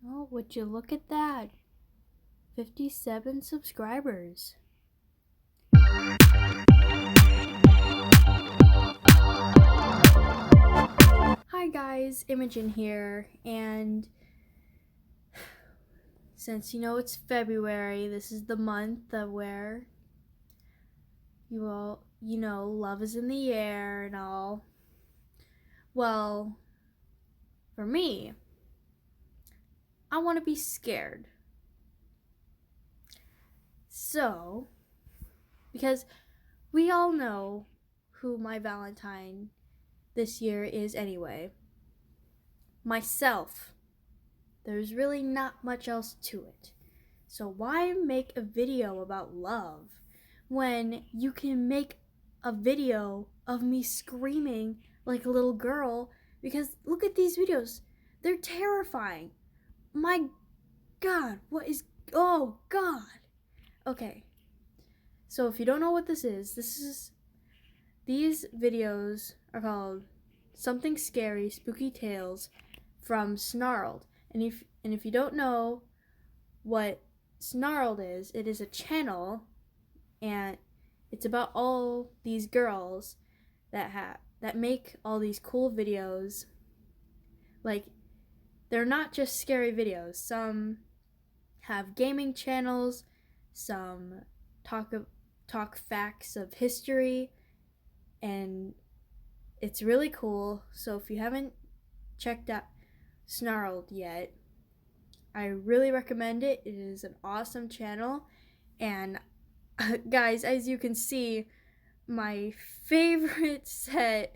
Oh, would you look at that? 57 subscribers. Hi guys, Imogen here, and since you know it's February, this is the month of where love is in the air and all. Well, for me, I want to be scared. So, because we all know who my Valentine this year is anyway. Myself. There's really not much else to it. So why make a video about love when you can make a video of me screaming like a little girl? Because look at these videos. They're terrifying. My God, what is... Oh, God. Okay. So if you don't know what this is, these videos are called Something Scary, Spooky Tales from Snarled. And if you don't know what Snarled is, it is a channel, and it's about all these girls that make all these cool videos. Like, they're not just scary videos. Some have gaming channels, some talk facts of history, and it's really cool. So if you haven't checked out Snarled yet, I really recommend it. It is an awesome channel. And guys, as you can see, my favorite set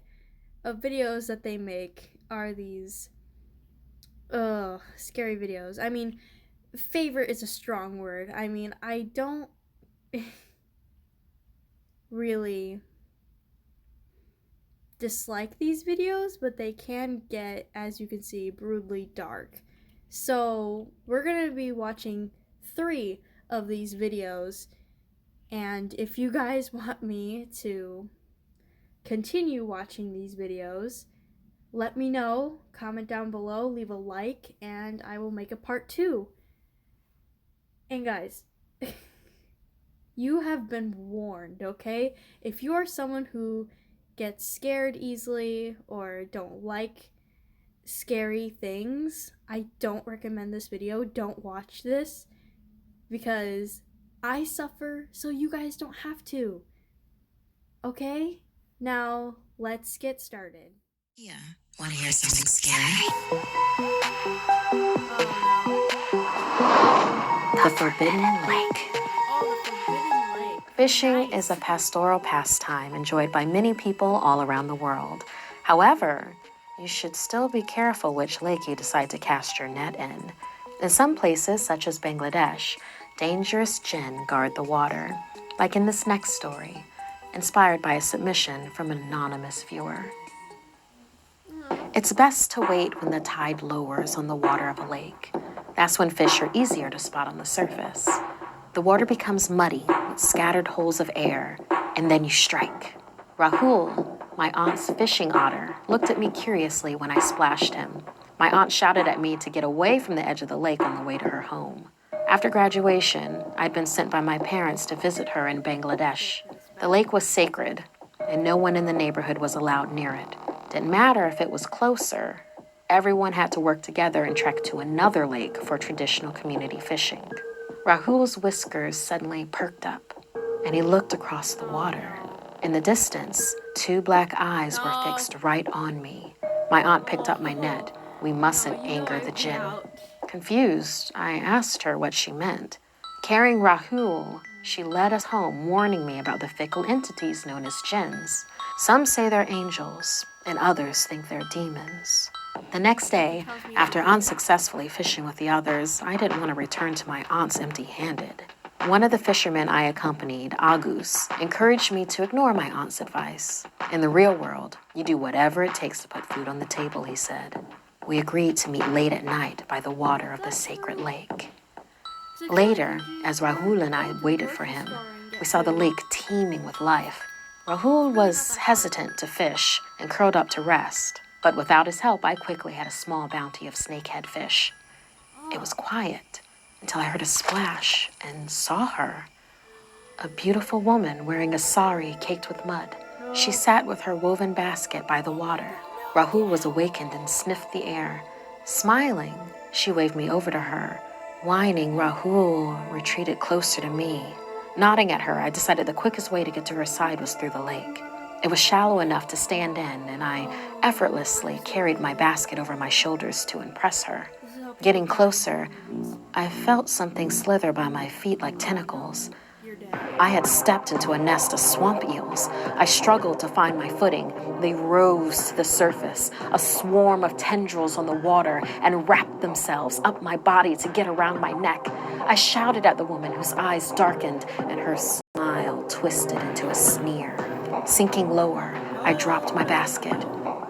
of videos that they make are these scary videos. I mean, favorite is a strong word. I mean, I don't really dislike these videos, but they can get, as you can see, brutally dark. So we're gonna be watching 3 of these videos, and if you guys want me to continue watching these videos, let me know, comment down below, leave a like, and I will make a part 2. And guys, you have been warned, okay? If you are someone who gets scared easily or don't like scary things, I don't recommend this video. Don't watch this because I suffer so you guys don't have to. Okay? Now, let's get started. Yeah. Want to hear something scary? The Forbidden Lake. Oh, the Forbidden Lake. Fishing Nice. is a pastoral pastime enjoyed by many people all around the world. However, you should still be careful which lake you decide to cast your net in. In some places, such as Bangladesh, dangerous jinn guard the water, like in this next story, inspired by a submission from an anonymous viewer. It's best to wait when the tide lowers on the water of a lake. That's when fish are easier to spot on the surface. The water becomes muddy with scattered holes of air, and then you strike. Rahul, my aunt's fishing otter, looked at me curiously when I splashed him. My aunt shouted at me to get away from the edge of the lake on the way to her home. After graduation, I'd been sent by my parents to visit her in Bangladesh. The lake was sacred, and no one in the neighborhood was allowed near it. Didn't matter if it was closer. Everyone had to work together and trek to another lake for traditional community fishing. Rahul's whiskers suddenly perked up, and he looked across the water. In the distance, 2 black eyes were fixed right on me. My aunt picked up my net. We mustn't anger the jinn. Confused, I asked her what she meant. Carrying Rahul, she led us home, warning me about the fickle entities known as jinns. Some say they're angels, and others think they're demons. The next day, after unsuccessfully fishing with the others, I didn't want to return to my aunt's empty-handed. One of the fishermen I accompanied, Agus, encouraged me to ignore my aunt's advice. In the real world, you do whatever it takes to put food on the table, he said. We agreed to meet late at night by the water of the sacred lake. Later, as Rahul and I waited for him, we saw the lake teeming with life. Rahul was hesitant to fish and curled up to rest, but without his help, I quickly had a small bounty of snakehead fish. It was quiet until I heard a splash and saw her. A beautiful woman wearing a sari caked with mud. She sat with her woven basket by the water. Rahul was awakened and sniffed the air. Smiling, she waved me over to her. Whining, Rahul retreated closer to me. Nodding at her, I decided the quickest way to get to her side was through the lake. It was shallow enough to stand in, and I effortlessly carried my basket over my shoulders to impress her. Getting closer, I felt something slither by my feet like tentacles. I had stepped into a nest of swamp eels. I struggled to find my footing. They rose to the surface, a swarm of tendrils on the water, and wrapped themselves up my body to get around my neck. I shouted at the woman whose eyes darkened and her smile twisted into a sneer. Sinking lower, I dropped my basket.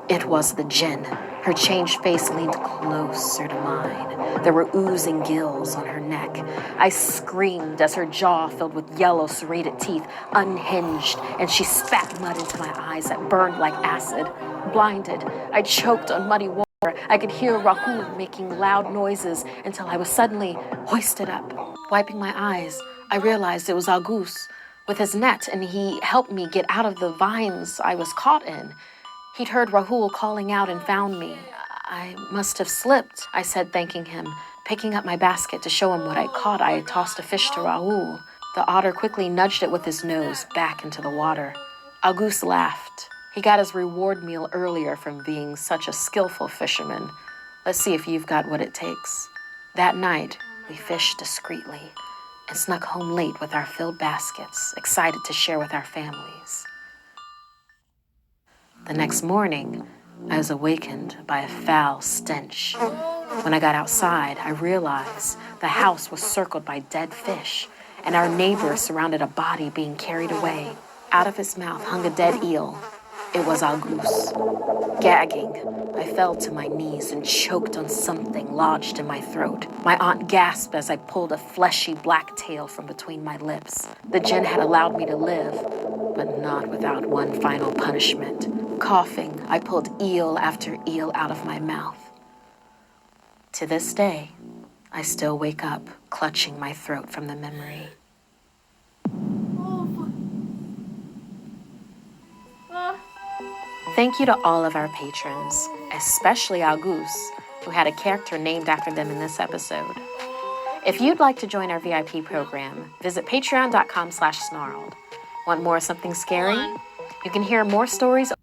It was the djinn. Her changed face leaned closer to mine. There were oozing gills on her neck. I screamed as her jaw, filled with yellow serrated teeth, unhinged, and she spat mud into my eyes that burned like acid. Blinded, I choked on muddy water. I could hear Rahul making loud noises until I was suddenly hoisted up. Wiping my eyes, I realized it was August with his net, and he helped me get out of the vines I was caught in. He'd heard Rahul calling out and found me. I must have slipped, I said, thanking him. Picking up my basket to show him what I caught, I tossed a fish to Rahul. The otter quickly nudged it with his nose back into the water. August laughed. He got his reward meal earlier from being such a skillful fisherman. Let's see if you've got what it takes. That night, we fished discreetly and snuck home late with our filled baskets, excited to share with our families. The next morning, I was awakened by a foul stench. When I got outside, I realized the house was circled by dead fish, and our neighbor surrounded a body being carried away. Out of his mouth hung a dead eel. It was August. Gagging, I fell to my knees and choked on something lodged in my throat. My aunt gasped as I pulled a fleshy black tail from between my lips. The djinn had allowed me to live, but not without one final punishment. Coughing, I pulled eel after eel out of my mouth. To this day, I still wake up clutching my throat from the memory. Thank you to all of our patrons, especially August, who had a character named after them in this episode. If you'd like to join our VIP program, visit patreon.com/snarled. Want more of something scary? You can hear more stories.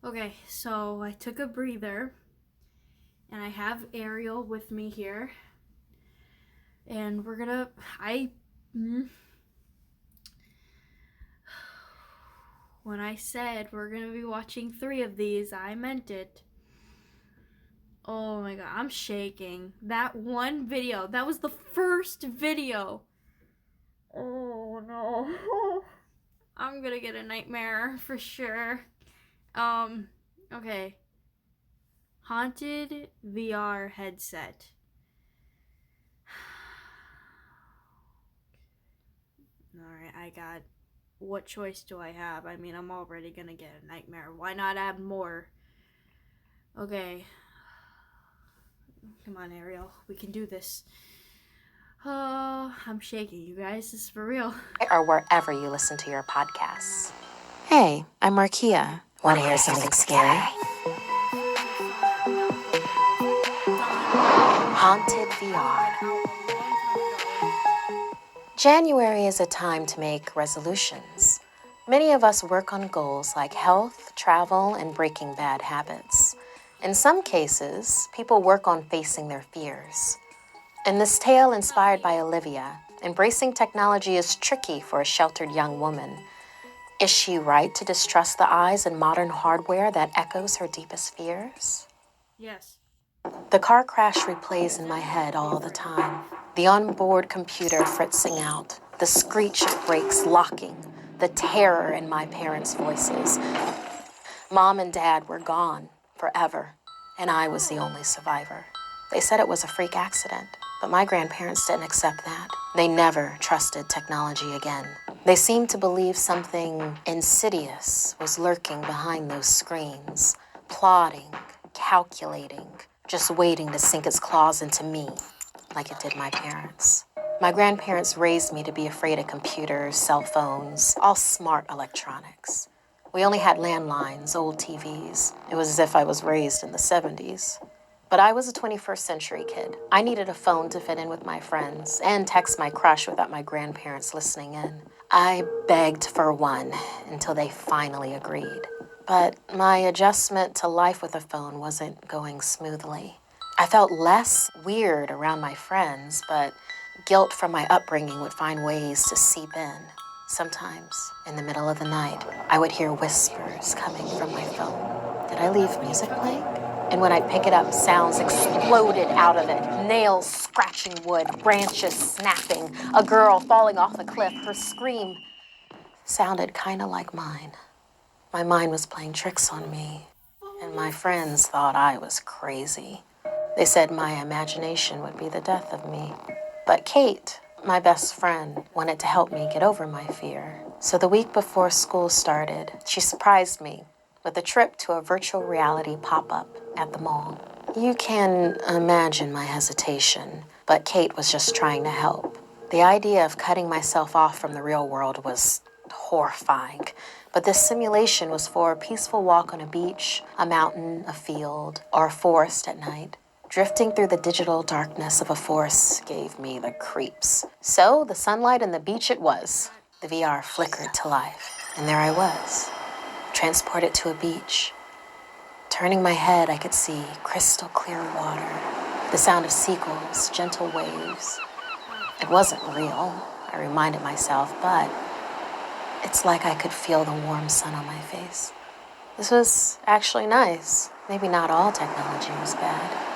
Okay, so I took a breather, and I have Ariel with me here, and we're gonna, when I said we're gonna be watching 3 of these, I meant it. Oh my god, I'm shaking. That one video, that was the first video. Oh no. I'm gonna get a nightmare for sure. Okay. Haunted VR headset. Alright, I got... What choice do I have? I mean, I'm already gonna get a nightmare. Why not add more? Okay. Come on, Ariel. We can do this. I'm shaking, you guys. This is for real. Or wherever you listen to your podcasts. Hey, I'm Markia. Want to hear something scary? Haunted VR. January is a time to make resolutions. Many of us work on goals like health, travel, and breaking bad habits. In some cases, people work on facing their fears. In this tale inspired by Olivia, embracing technology is tricky for a sheltered young woman. Is she right to distrust the eyes and modern hardware that echoes her deepest fears? Yes. The car crash replays in my head all the time. The onboard computer fritzing out, the screech of brakes locking, the terror in my parents' voices. Mom and Dad were gone forever, and I was the only survivor. They said it was a freak accident, but my grandparents didn't accept that. They never trusted technology again. They seemed to believe something insidious was lurking behind those screens, plotting, calculating, just waiting to sink its claws into me like it did my parents. My grandparents raised me to be afraid of computers, cell phones, all smart electronics. We only had landlines, old TVs. It was as if I was raised in the 70s. But I was a 21st century kid. I needed a phone to fit in with my friends and text my crush without my grandparents listening in. I begged for one until they finally agreed. But my adjustment to life with a phone wasn't going smoothly. I felt less weird around my friends, but guilt from my upbringing would find ways to seep in. Sometimes, in the middle of the night, I would hear whispers coming from my phone. Did I leave music playing? And when I'd pick it up, sounds exploded out of it. Nails scratching wood, branches snapping, a girl falling off a cliff. Her scream sounded kind of like mine. My mind was playing tricks on me, and my friends thought I was crazy. They said my imagination would be the death of me. But Kate, my best friend, wanted to help me get over my fear. So the week before school started, she surprised me with a trip to a virtual reality pop-up at the mall. You can imagine my hesitation, but Kate was just trying to help. The idea of cutting myself off from the real world was horrifying, but this simulation was for a peaceful walk on a beach, a mountain, a field, or a forest at night. Drifting through the digital darkness of a forest gave me the creeps. So the sunlight and the beach it was. The VR flickered to life, and there I was, transported to a beach. Turning my head, I could see crystal clear water, the sound of seagulls, gentle waves. It wasn't real, I reminded myself, but it's like I could feel the warm sun on my face. This was actually nice. Maybe not all technology was bad.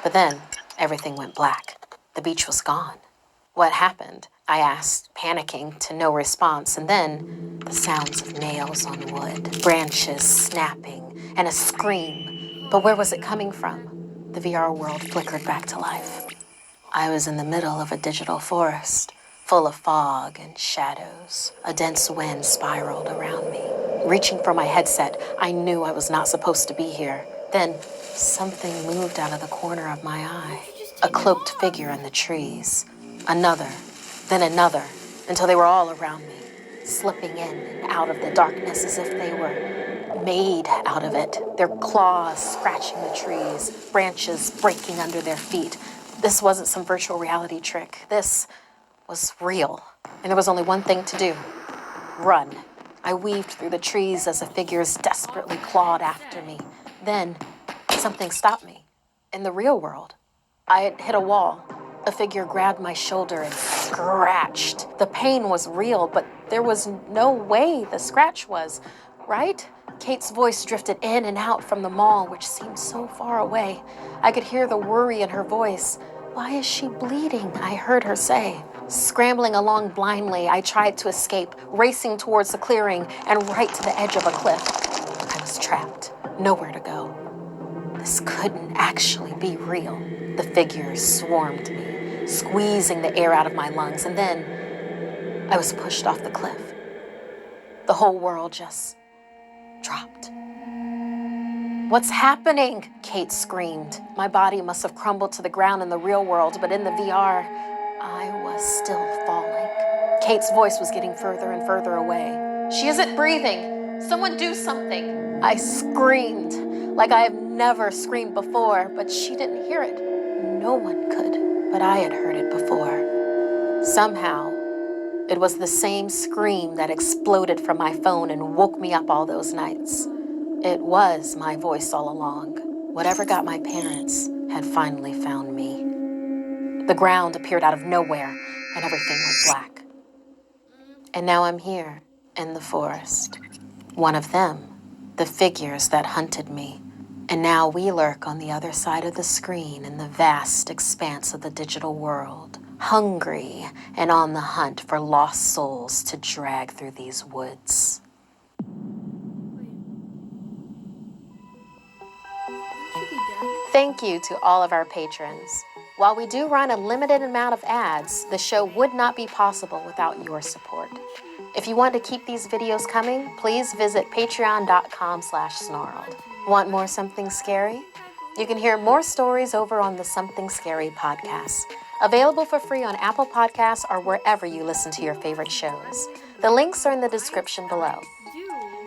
But then, everything went black. The beach was gone. What happened? I asked, panicking to no response, and then the sounds of nails on wood, branches snapping, and a scream. But where was it coming from? The VR world flickered back to life. I was in the middle of a digital forest, full of fog and shadows. A dense wind spiraled around me. Reaching for my headset, I knew I was not supposed to be here. Then, something moved out of the corner of my eye. A cloaked figure in the trees. Another, then another, until they were all around me, slipping in and out of the darkness as if they were made out of it. Their claws scratching the trees, branches breaking under their feet. This wasn't some virtual reality trick. This was real. And there was only one thing to do. Run. I weaved through the trees as the figures desperately clawed after me. Then, something stopped me. In the real world, I had hit a wall. A figure grabbed my shoulder and scratched. The pain was real, but there was no way the scratch was, right? Kate's voice drifted in and out from the mall, which seemed so far away. I could hear the worry in her voice. "Why is she bleeding?" I heard her say. Scrambling along blindly, I tried to escape, racing towards the clearing and right to the edge of a cliff. I was trapped, nowhere to go. This couldn't actually be real. The figures swarmed me, squeezing the air out of my lungs, and then I was pushed off the cliff. The whole world just dropped. "What's happening?" Kate screamed. My body must have crumbled to the ground in the real world, but in the VR, I was still falling. Kate's voice was getting further and further away. "She isn't breathing. Someone do something." I screamed like I have never screamed before, but she didn't hear it. No one could, but I had heard it before. Somehow, it was the same scream that exploded from my phone and woke me up all those nights. It was my voice all along. Whatever got my parents had finally found me. The ground appeared out of nowhere, and everything went black. And now I'm here, in the forest. One of them, the figures that hunted me. And now we lurk on the other side of the screen in the vast expanse of the digital world, hungry and on the hunt for lost souls to drag through these woods. Thank you to all of our patrons. While we do run a limited amount of ads, the show would not be possible without your support. If you want to keep these videos coming, please visit patreon.com/snarled. Want more something scary? You can hear more stories over on the Something Scary podcast, available for free on Apple Podcasts or wherever you listen to your favorite shows. The links are in the description below.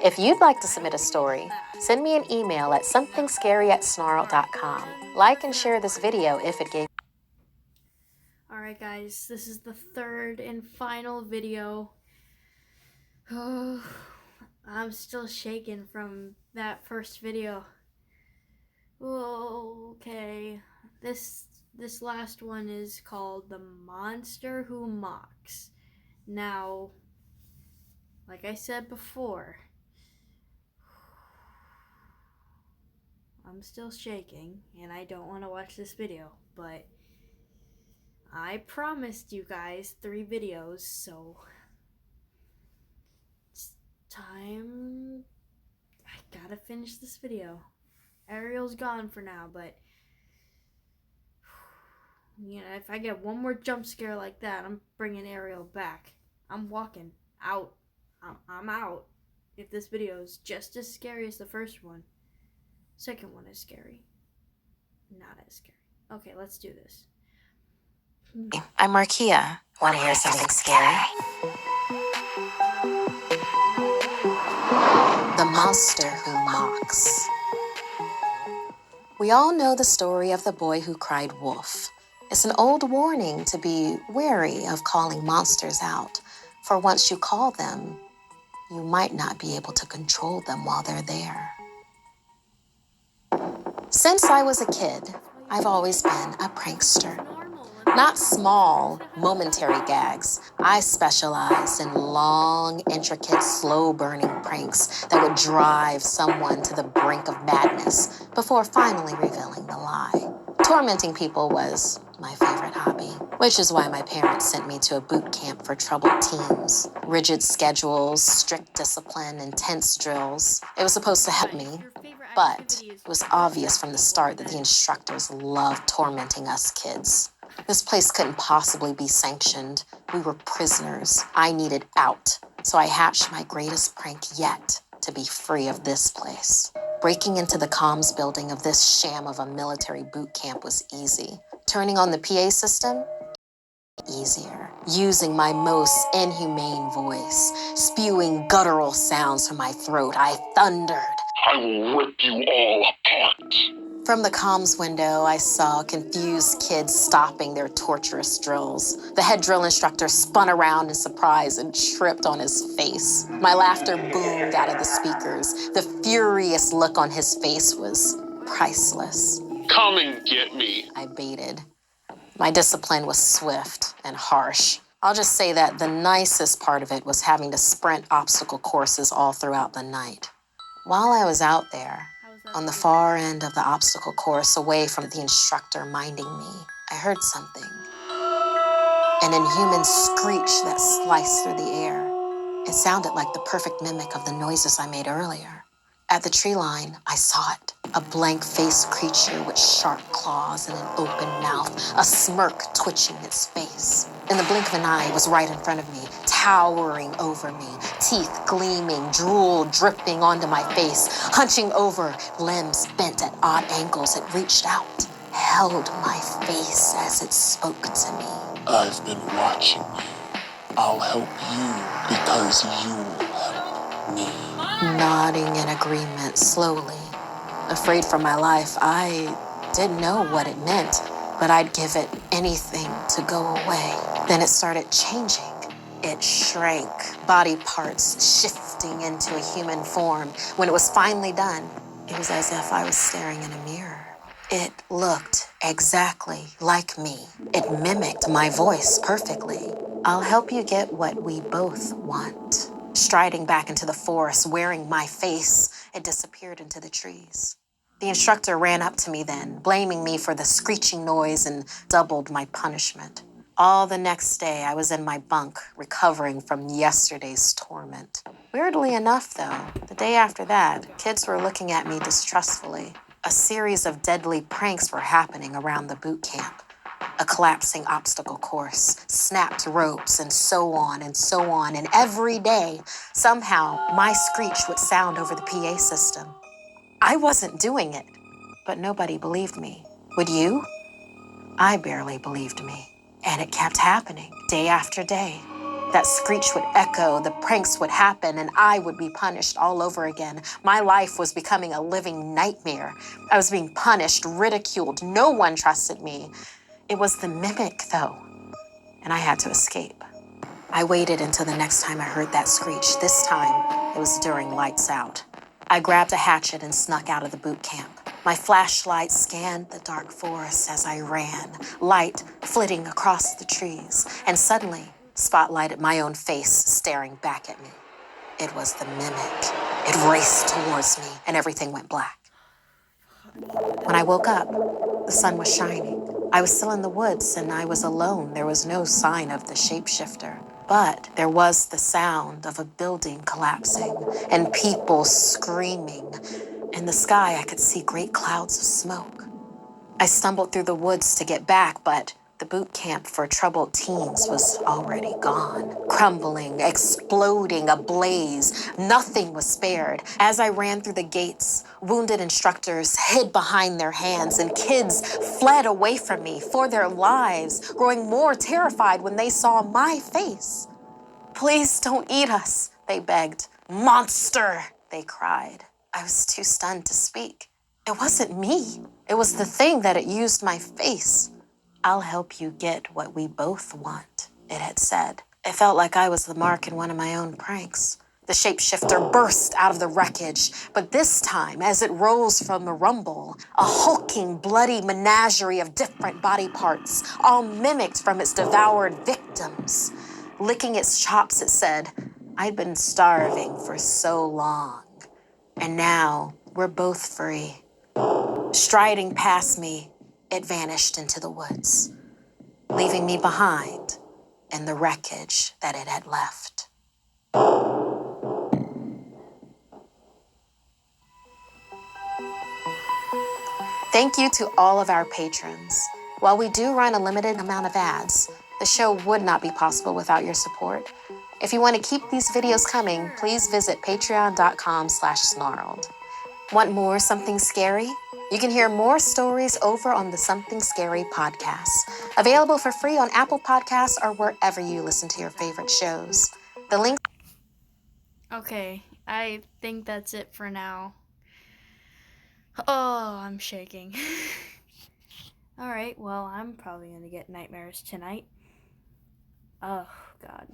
If you'd like to submit a story, send me an email at somethingscary@snarl.com. Like and share this video if it gave. Alright guys, this is the third and final video. Oh, I'm still shaking from that first video. Okay, this last one is called The Monster Who Mocks. Now, like I said before, I'm still shaking and I don't want to watch this video, but I promised you guys 3 videos, so it's time. I gotta finish this video. Ariel's gone for now, but you know, if I get one more jump scare like that, I'm bringing Ariel back. I'm walking out. I'm out. If this video is just as scary as the first one, second one is scary. Not as scary. Okay, let's do this. I'm Markia. Want to hear something scary? The Monster Who Mocks. We all know the story of the boy who cried wolf. It's an old warning to be wary of calling monsters out, for once you call them, you might not be able to control them while they're there. Since I was a kid, I've always been a prankster. Not small, momentary gags. I specialized in long, intricate, slow-burning pranks that would drive someone to the brink of madness before finally revealing the lie. Tormenting people was my favorite hobby, which is why my parents sent me to a boot camp for troubled teens. Rigid schedules, strict discipline, intense drills. It was supposed to help me, but it was obvious from the start that the instructors loved tormenting us kids. This place couldn't possibly be sanctioned. We were prisoners. I needed out. So I hatched my greatest prank yet to be free of this place. Breaking into the comms building of this sham of a military boot camp was easy. Turning on the PA system? Easier. Using my most inhumane voice, spewing guttural sounds from my throat, I thundered. I will rip you all apart. From the comms window, I saw confused kids stopping their torturous drills. The head drill instructor spun around in surprise and tripped on his face. My laughter boomed out of the speakers. The furious look on his face was priceless. Come and get me. I baited. My discipline was swift and harsh. I'll just say that the nicest part of it was having to sprint obstacle courses all throughout the night. While I was out there, on the far end of the obstacle course, away from the instructor minding me, I heard something. An inhuman screech that sliced through the air. It sounded like the perfect mimic of the noises I made earlier. At the tree line, I saw it. A blank-faced creature with sharp claws and an open mouth, a smirk twitching its face. In the blink of an eye, it was right in front of me, towering over me, teeth gleaming, drool dripping onto my face, hunching over, limbs bent at odd angles. It reached out, held my face as it spoke to me. I've been watching you. I'll help you because you'll help me. Nodding in agreement slowly. Afraid for my life, I didn't know what it meant, but I'd give it anything to go away. Then it started changing. It shrank, body parts shifting into a human form. When it was finally done, it was as if I was staring in a mirror. It looked exactly like me. It mimicked my voice perfectly. I'll help you get what we both want. Striding back into the forest, wearing my face, it disappeared into the trees. The instructor ran up to me then, blaming me for the screeching noise and doubled my punishment. All the next day, I was in my bunk, recovering from yesterday's torment. Weirdly enough, though, the day after that, kids were looking at me distrustfully. A series of deadly pranks were happening around the boot camp. A collapsing obstacle course, snapped ropes, and so on and so on. And every day, somehow, my screech would sound over the PA system. I wasn't doing it. but nobody believed me. Would you? I barely believed me. And it kept happening, day after day. That screech would echo, the pranks would happen, and I would be punished all over again. My life was becoming a living nightmare. I was being punished, ridiculed. No one trusted me. It was the mimic, though, and I had to escape. I waited until the next time I heard that screech. This time, it was during lights out. I grabbed a hatchet and snuck out of the boot camp. My flashlight scanned the dark forest as I ran, light flitting across the trees, and suddenly spotlighted my own face staring back at me. It was the mimic. It raced towards me, and everything went black. When I woke up, the sun was shining. I was still in the woods, and I was alone. There was no sign of the shapeshifter. But there was the sound of a building collapsing and people screaming. In the sky, I could see great clouds of smoke. I stumbled through the woods to get back, but the boot camp for troubled teens was already gone. Crumbling, exploding, ablaze. Nothing was spared. As I ran through the gates, wounded instructors hid behind their hands, and kids fled away from me for their lives, growing more terrified when they saw my face. Please don't eat us, they begged. Monster, they cried. I was too stunned to speak. It wasn't me. It was the thing that had used my face. I'll help you get what we both want, it had said. It felt like I was the mark in one of my own pranks. The shapeshifter burst out of the wreckage, but this time, as it rose from the rumble, a hulking, bloody menagerie of different body parts, all mimicked from its devoured victims. Licking its chops, it said, I'd been starving for so long, and now we're both free. Striding past me, it vanished into the woods, leaving me behind in the wreckage that it had left. Thank you to all of our patrons. While we do run a limited amount of ads, the show would not be possible without your support. If you want to keep these videos coming, please visit patreon.com/snarled. Want more Something Scary? You can hear more stories over on the Something Scary podcast, available for free on Apple Podcasts or wherever you listen to your favorite shows. The link. Okay, I think that's it for now. Oh, I'm shaking. Alright, well, I'm probably gonna get nightmares tonight. Oh, God.